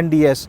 NDS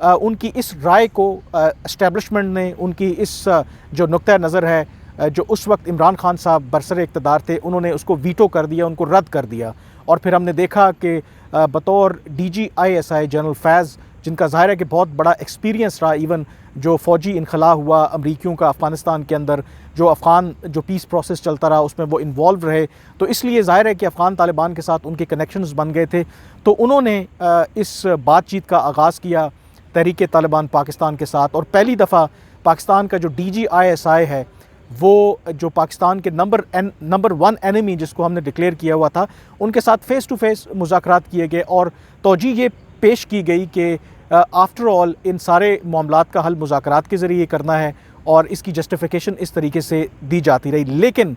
ان کی اس رائے کو establishment نے، ان کی اس جو نقطہ نظر ہے جو اس وقت عمران خان صاحب برسر اقتدار تھے، انہوں نے اس کو ویٹو کر دیا، ان کو رد کر دیا. اور پھر ہم نے دیکھا کہ بطور DGISI جنرل فیض، جن کا ظاہر ہے کہ بہت بڑا ایکسپیرینس رہا، ایون جو فوجی انخلا ہوا امریکیوں کا افغانستان کے اندر، جو پیس پروسیس چلتا رہا اس میں وہ انوالو رہے، تو اس لیے ظاہر ہے کہ افغان طالبان کے ساتھ ان کے کنیکشنز بن گئے تھے. تو انہوں نے اس بات چیت کا آغاز کیا تحریک طالبان پاکستان کے ساتھ، اور پہلی دفعہ پاکستان کا جو DGISI ہے، وہ جو پاکستان کے نمبر 1 اینیمی جس کو ہم نے ڈکلیئر کیا ہوا تھا، ان کے ساتھ فیس ٹو فیس مذاکرات کیے گئے، اور توجہ یہ پیش کی گئی کہ آفٹر آل ان سارے معاملات کا حل مذاکرات کے ذریعے کرنا ہے، اور اس کی جسٹیفیکیشن اس طریقے سے دی جاتی رہی. لیکن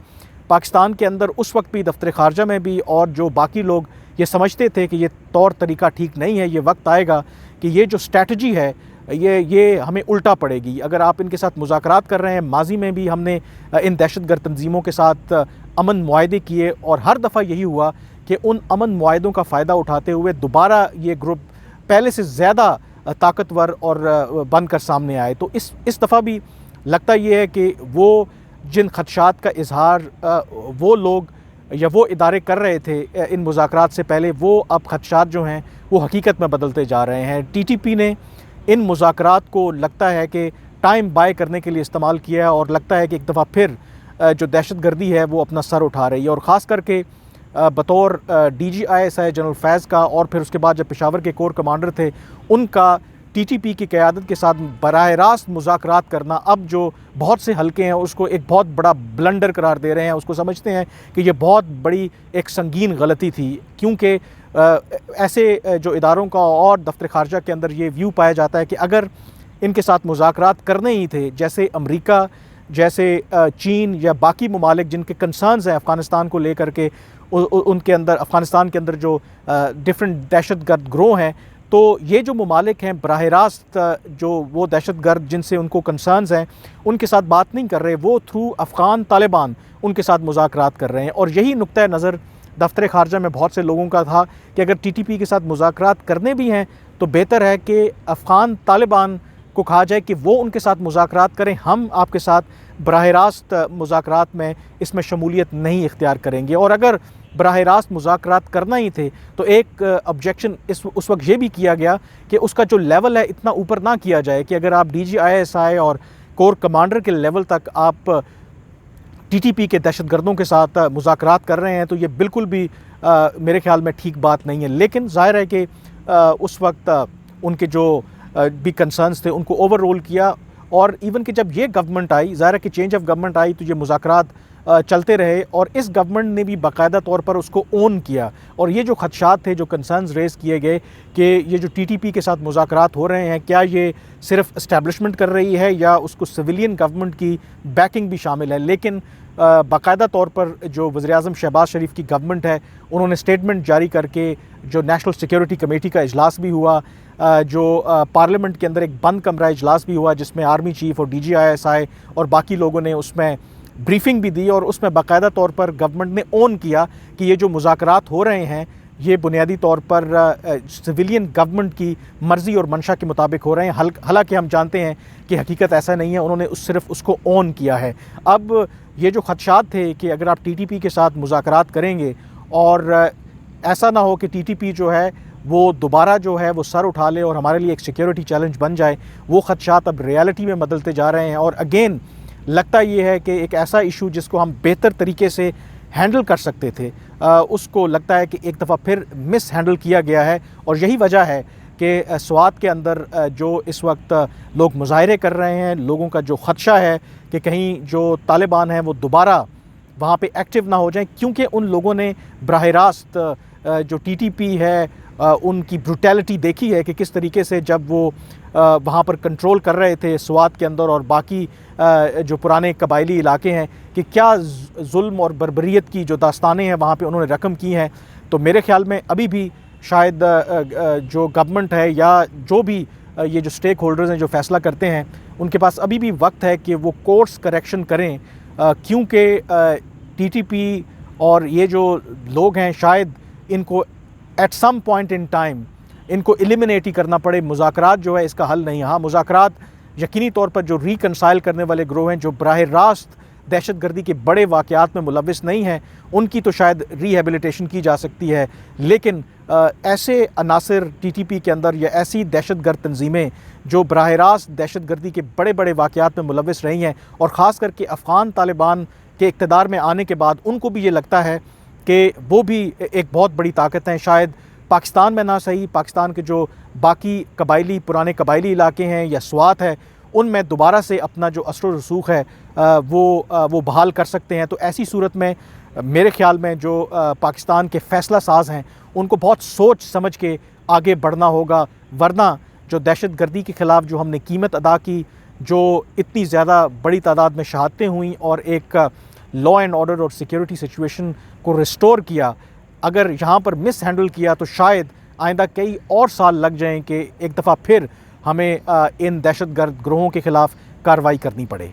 پاکستان کے اندر اس وقت بھی، دفتر خارجہ میں بھی، اور جو باقی لوگ یہ سمجھتے تھے کہ یہ طور طریقہ ٹھیک نہیں ہے، یہ وقت آئے گا کہ یہ جو اسٹریٹجی ہے یہ ہمیں الٹا پڑے گی. اگر آپ ان کے ساتھ مذاکرات کر رہے ہیں، ماضی میں بھی ہم نے ان دہشت گرد تنظیموں کے ساتھ امن معاہدے کیے، اور ہر دفعہ یہی ہوا کہ ان امن معاہدوں کا فائدہ اٹھاتے ہوئے دوبارہ یہ گروپ پہلے سے زیادہ طاقتور اور بن کر سامنے آئے. تو اس دفعہ بھی لگتا یہ ہے کہ وہ جن خدشات کا اظہار وہ لوگ یا وہ ادارے کر رہے تھے ان مذاکرات سے پہلے، وہ اب خدشات جو ہیں وہ حقیقت میں بدلتے جا رہے ہیں. TTP نے ان مذاکرات کو لگتا ہے کہ ٹائم بائی کرنے کے لیے استعمال کیا ہے، اور لگتا ہے کہ ایک دفعہ پھر جو دہشت گردی ہے وہ اپنا سر اٹھا رہی ہے. اور خاص کر کے بطور DGISI جنرل فیض کا، اور پھر اس کے بعد جب پشاور کے کور کمانڈر تھے ان کا TTP کی قیادت کے ساتھ براہ راست مذاکرات کرنا، اب جو بہت سے حلقے ہیں اس کو ایک بہت بڑا بلنڈر قرار دے رہے ہیں، اس کو سمجھتے ہیں کہ یہ بہت بڑی ایک سنگین غلطی تھی. کیونکہ ایسے جو اداروں کا اور دفتر خارجہ کے اندر یہ ویو پایا جاتا ہے کہ اگر ان کے ساتھ مذاکرات کرنے ہی تھے، جیسے امریکہ، جیسے چین یا باقی ممالک جن کے کنسرنز ہیں افغانستان کو لے کر کے، ان کے اندر افغانستان کے اندر جو ڈفرینٹ دہشت گرد گروہ ہیں، تو یہ جو ممالک ہیں براہ راست جو وہ دہشت گرد جن سے ان کو کنسرنز ہیں ان کے ساتھ بات نہیں کر رہے، وہ تھرو افغان طالبان ان کے ساتھ مذاکرات کر رہے ہیں. اور یہی نقطہ نظر دفتر خارجہ میں بہت سے لوگوں کا تھا کہ اگر TTP کے ساتھ مذاکرات کرنے بھی ہیں تو بہتر ہے کہ افغان طالبان کو کہا جائے کہ وہ ان کے ساتھ مذاکرات کریں، ہم آپ کے ساتھ براہ راست مذاکرات میں اس میں شمولیت نہیں اختیار کریں گے. اور اگر براہ راست مذاکرات کرنا ہی تھے تو ایک آبجیکشن اس وقت یہ بھی کیا گیا کہ اس کا جو لیول ہے اتنا اوپر نہ کیا جائے کہ اگر آپ DGISI اور کور کمانڈر کے لیول تک آپ TTP کے دہشت گردوں کے ساتھ مذاکرات کر رہے ہیں تو یہ بالکل بھی میرے خیال میں ٹھیک بات نہیں ہے. لیکن ظاہر ہے کہ اس وقت ان کے جو بھی کنسرنز تھے ان کو اوور رول کیا، اور ایون کہ جب یہ گورنمنٹ آئی، ظاہر ہے کہ چینج آف گورنمنٹ آئی تو یہ مذاکرات چلتے رہے، اور اس گورنمنٹ نے بھی باقاعدہ طور پر اس کو اون کیا. اور یہ جو خدشات تھے، جو کنسرنز ریز کیے گئے کہ یہ جو TTP کے ساتھ مذاکرات ہو رہے ہیں، کیا یہ صرف اسٹیبلشمنٹ کر رہی ہے یا اس کو سویلین گورنمنٹ کی بیکنگ بھی شامل ہے. لیکن باقاعدہ طور پر جو وزیر اعظم شہباز شریف کی گورنمنٹ ہے انہوں نے اسٹیٹمنٹ جاری کر کے، جو نیشنل سیکیورٹی کمیٹی کا اجلاس بھی ہوا، جو پارلیمنٹ کے اندر ایک بند کمرہ اجلاس بھی ہوا جس میں آرمی چیف اور DGISI اور باقی لوگوں نے اس میں بریفنگ بھی دی، اور اس میں باقاعدہ طور پر گورنمنٹ نے اون کیا کہ یہ جو مذاکرات ہو رہے ہیں یہ بنیادی طور پر سویلین گورنمنٹ کی مرضی اور منشا کے مطابق ہو رہے ہیں. حالانکہ ہم جانتے ہیں کہ حقیقت ایسا نہیں ہے، انہوں نے صرف اس کو اون کیا ہے. اب یہ جو خدشات تھے کہ اگر آپ TTP کے ساتھ مذاکرات کریں گے اور ایسا نہ ہو کہ TTP جو ہے وہ دوبارہ جو ہے وہ سر اٹھا لے اور ہمارے لیے ایک سیکیورٹی چیلنج بن جائے، وہ خدشات اب ریالٹی میں بدلتے جا رہے ہیں. اور اگین لگتا یہ ہے کہ ایک ایسا ایشو جس کو ہم بہتر طریقے سے ہینڈل کر سکتے تھے، اس کو لگتا ہے کہ ایک دفعہ پھر مس ہینڈل کیا گیا ہے. اور یہی وجہ ہے کہ سوات کے اندر جو اس وقت لوگ مظاہرے کر رہے ہیں، لوگوں کا جو خدشہ ہے کہ کہیں جو طالبان ہیں وہ دوبارہ وہاں پہ ایکٹیو نہ ہو جائیں، کیونکہ ان لوگوں نے براہ راست جو TTP ہے ان کی بروٹیلٹی دیکھی ہے کہ کس طریقے سے جب وہ وہاں پر کنٹرول کر رہے تھے سوات کے اندر اور باقی جو پرانے قبائلی علاقے ہیں، کہ کیا ظلم اور بربریت کی جو داستانیں ہیں وہاں پہ انہوں نے رقم کی ہیں. تو میرے خیال میں ابھی بھی شاید جو گورنمنٹ ہے یا جو بھی یہ جو سٹیک ہولڈرز ہیں جو فیصلہ کرتے ہیں، ان کے پاس ابھی بھی وقت ہے کہ وہ کورس کریکشن کریں، کیونکہ TTP اور یہ جو لوگ ہیں شاید ان کو at some point in time ان کو ایلیمنیٹ ہی کرنا پڑے. مذاکرات جو ہے اس کا حل نہیں. ہاں مذاکرات یقینی طور پر جو ریکنسائل کرنے والے گروہ ہیں جو براہ راست دہشت گردی کے بڑے واقعات میں ملوث نہیں ہیں ان کی تو شاید ریہیبلیٹیشن کی جا سکتی ہے, لیکن ایسے عناصر ٹی ٹی پی کے اندر یا ایسی دہشت گرد تنظیمیں جو براہ راست دہشت گردی کے بڑے بڑے واقعات میں ملوث رہی ہیں, اور خاص کر کے افغان طالبان کے اقتدار میں آنے کے بعد ان کو بھی یہ لگتا ہے کہ وہ بھی ایک بہت بڑی طاقت ہیں, شاید پاکستان میں نہ صحیح, پاکستان کے جو باقی قبائلی پرانے قبائلی علاقے ہیں یا سوات ہے ان میں دوبارہ سے اپنا جو اثر و رسوخ ہے وہ بحال کر سکتے ہیں. تو ایسی صورت میں میرے خیال میں جو پاکستان کے فیصلہ ساز ہیں ان کو بہت سوچ سمجھ کے آگے بڑھنا ہوگا, ورنہ جو دہشت گردی کے خلاف جو ہم نے قیمت ادا کی, جو اتنی زیادہ بڑی تعداد میں شہادتیں ہوئیں اور ایک لا اینڈ آرڈر اور سیکیورٹی سچویشن کو ریسٹور کیا, اگر یہاں پر مس ہینڈل کیا تو شاید آئندہ کئی اور سال لگ جائیں کہ ایک دفعہ پھر ہمیں ان دہشت گرد گروہوں کے خلاف کارروائی کرنی پڑے.